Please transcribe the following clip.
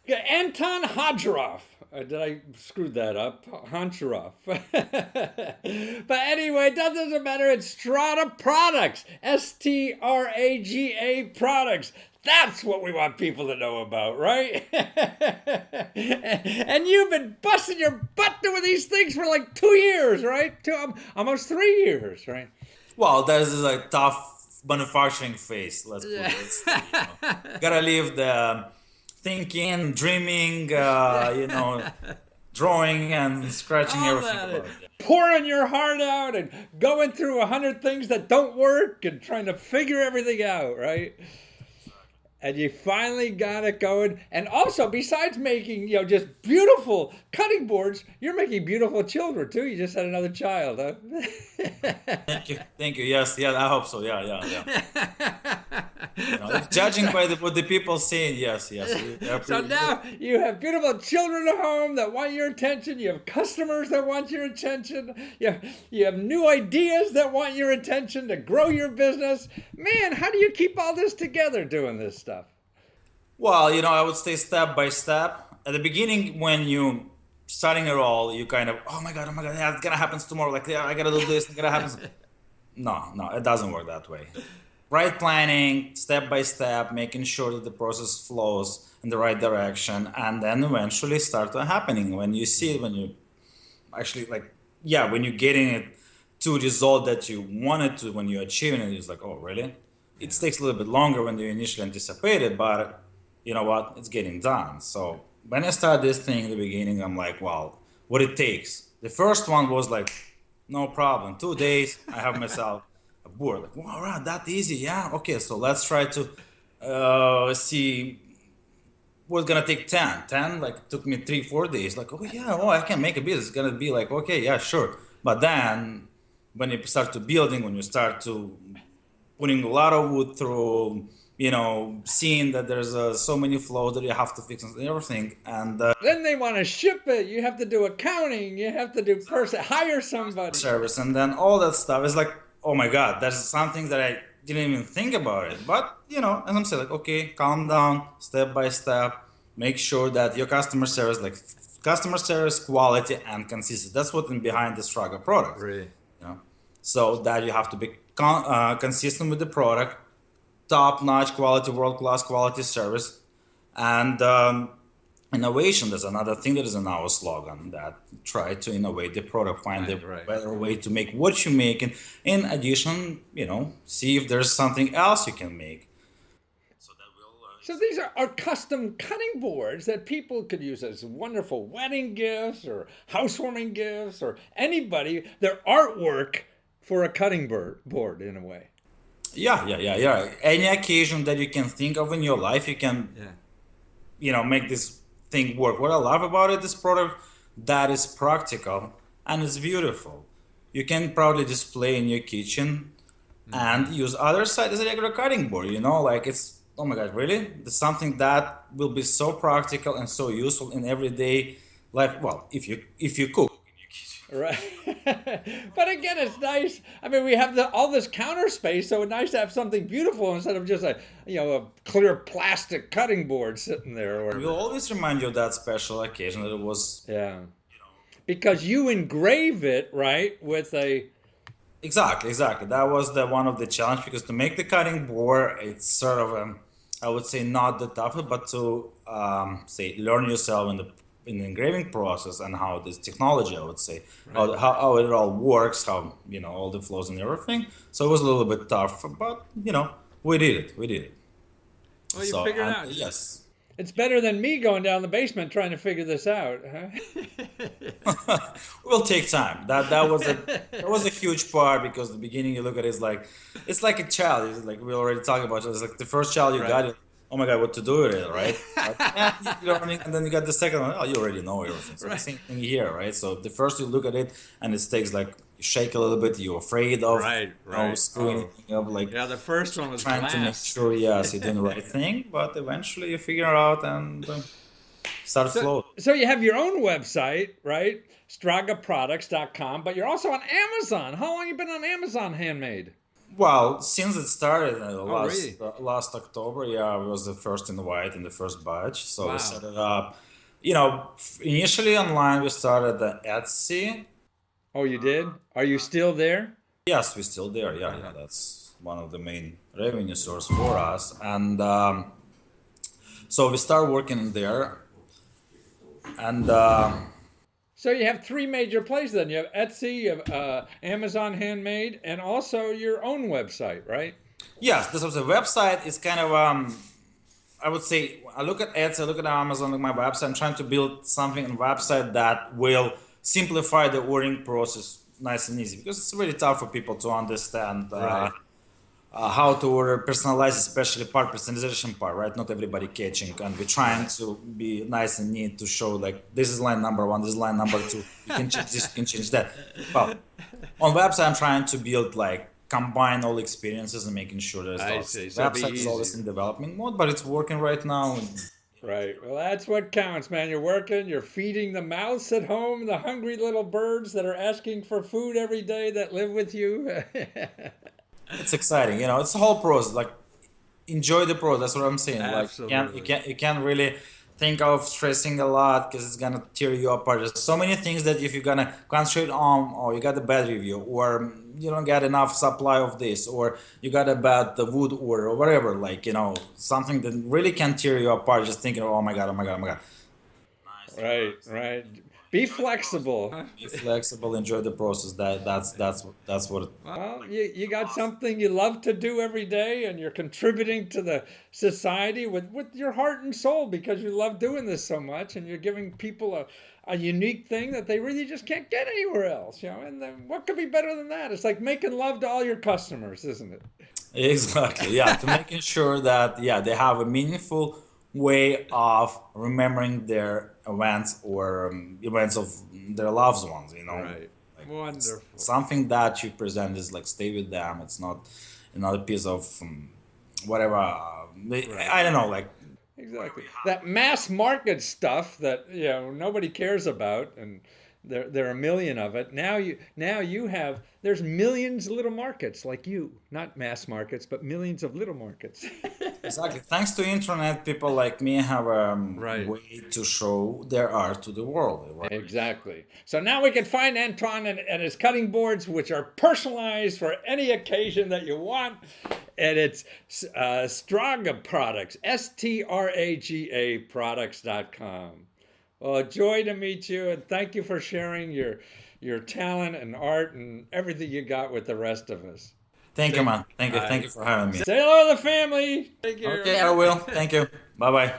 Yeah, Anton Hodgerov. Did I screw that up? Honcharov. But anyway, that doesn't matter. It's Strata Products. Straga Products. That's what we want people to know about, right? And you've been busting your butt doing these things for like 2 years, right? Almost 3 years, right? Well, there's this like tough manufacturing phase. Let's put it. Gotta leave the thinking, dreaming, Yeah. drawing and scratching All everything that. about it. Pouring your heart out and going through 100 things that don't work and trying to figure everything out, right? And you finally got it going. And also, besides making, just beautiful cutting boards, you're making beautiful children too. You just had another child, huh? Thank you. Yes, yeah, I hope so. Yeah, yeah, yeah. If judging by what the people say, yes, yes, they're So pretty good. now you have beautiful children at home that want your attention. You have customers that want your attention. You have new ideas that want your attention to grow your business. Man, how do you keep all this together doing this stuff? Well, I would say step by step. At the beginning, when you starting a role, you kind of, oh my God, yeah, it's gonna happen tomorrow. Like, yeah, I gotta do this, it's gonna happen. No, no, it doesn't work that way. Right planning, step by step, making sure that the process flows in the right direction, and then eventually start to happening. When you see it, when you actually like, yeah, when you're getting it to result that you wanted to, when you're achieving it, it's like, oh, really? It Yeah. takes a little bit longer when you initially anticipated, but you know what? It's getting done. So when I started this thing in the beginning, I'm like, well, what it takes. The first one was like, no problem. 2 days, I have myself a board. Like, wow, right, that easy. Yeah, okay. So let's try to see was gonna take 10 like took me 3 4 days like oh yeah, oh I can make a business. It's gonna be like okay, yeah, sure. But then when you start to building, when you start to putting a lot of wood through, seeing that there's so many flows that you have to fix and everything, and Then they want to ship it. You have to do accounting. You have to do hire somebody. service, and then all that stuff is like, oh my god, that's something that I didn't even think about it. But as I'm saying, like, okay, calm down, step by step, make sure that your customer service, quality, and consistency. That's what in behind the struggle product. Really? You know, so that you have to be consistent with the product, top notch quality, world class quality service, and innovation. There's another thing that is in our slogan that try to innovate the product, find a Right, right. better way to make what you make, and in addition, see if there's something else you can make. So that will So these are custom cutting boards that people could use as wonderful wedding gifts or housewarming gifts or anybody, their artwork for a cutting board in a way. yeah, yeah, yeah, yeah. Any occasion that you can think of in your life, you can Yeah. make this thing work. What I love about it, this product, that is practical and it's beautiful. You can proudly display in your kitchen and use other side as a regular cutting board. Like it's, oh my god, really? There's something that will be so practical and so useful in everyday life. Well, if you cook in your kitchen. Right. But again, it's nice. I mean, we have all this counter space, so it's nice to have something beautiful instead of just a clear plastic cutting board sitting there or We'll always remind you of that special occasion that it was. yeah. Because you engrave it, right, with a Exactly, exactly. That was the one of the challenge because to make the cutting board, it's sort of I would say not the toughest, but to say learn yourself in the engraving process and how this technology, I would say, right. how it all works, how all the flows and everything. So it was a little bit tough, but we did it. We did it. Well, you So figured it and out. yes. It's better than me going down the basement trying to figure this out, huh? Will take time. That was a huge part because the beginning you look at it, it's like a child. It's like we already talked about. It's like the first child you Right. got. Oh my god, what to do with it, right? But, you're learning, and then you got the second one. Oh, you already know everything. So the Right. same thing here, right? So the first you look at it, and it takes like you shake a little bit. You're afraid of Right, right. screwing Oh. anything up, like Yeah, the first one was trying to make glass. sure yes you're doing the right thing. But eventually you figure out and start So, flow. so you have your own website, right? Stragaproducts.com, but you're also on Amazon. How long you been on Amazon Handmade? Well, since it started really? last October, yeah, I was the first invite in the first batch. So we Wow. set it up. Initially online we started the Etsy. Oh, you did? Are you still there? Yes, we're still there. Yeah, yeah, Uh-huh. that's one of the main revenue source for us. And so we start working there, and So you have three major places then. You have Etsy, you have Amazon Handmade, and also your own website, right? yes, this was a website. It's kind of I would say I look at Etsy, I look at Amazon, look at my website. I'm trying to build something on website that will simplify the ordering process nice and easy because it's really tough for people to understand Right. how to order personalized, especially part personalization part, right? Not everybody catching, and we're trying Right. to be nice and neat to show like this is line number one, this is line number two. You can change this, you can change that. Well, on website, I'm trying to build like combine all experiences and making sure there's I those. see. So it'd be Website is always easier. in development mode, but it's working right now. Right. Well, that's what counts, man. You're working, you're feeding the mouse at home, the hungry little birds that are asking for food every day that live with you. It's exciting, it's the whole process. Like enjoy the process. That's what I'm saying. Like Absolutely. you can't really think of stressing a lot because it's gonna tear you apart. There's so many things that if you're gonna concentrate on, or you got a bad review, or you don't get enough supply of this, or you got a bad the wood order, or whatever. Like something that really can tear you apart. Just thinking, oh my god, oh my god, oh my god. Right, right. Be flexible. Be flexible, enjoy the process. That's what. Well, you got something you love to do every day, and you're contributing to the society with your heart and soul because you love doing this so much, and you're giving people a unique thing that they really just can't get anywhere else, And then what could be better than that? It's like making love to all your customers, isn't it? Exactly. Yeah, to making sure that they have a meaningful way of remembering their events or events of their loved ones. Right. Like it's Wonderful. something that you present is like stay with them. It's not another piece of whatever. Right. I don't know. Like Exactly. That mass market stuff that nobody cares about, and there are a million of it. Now you have there's millions of little markets like you, not mass markets, but millions of little markets. exactly. Thanks to internet, people like me have a Right. way to show their art to the world. Exactly. So now we can find Anton and his cutting boards, which are personalized for any occasion that you want. And it's Straga Products, STRAGA Products.com. Well, a joy to meet you, and thank you for sharing your talent and art and everything you got with the rest of us. Thank you, man. All Thank you right. for having me. Say hello to the family. Take care. Okay, I will. Thank you. Bye bye.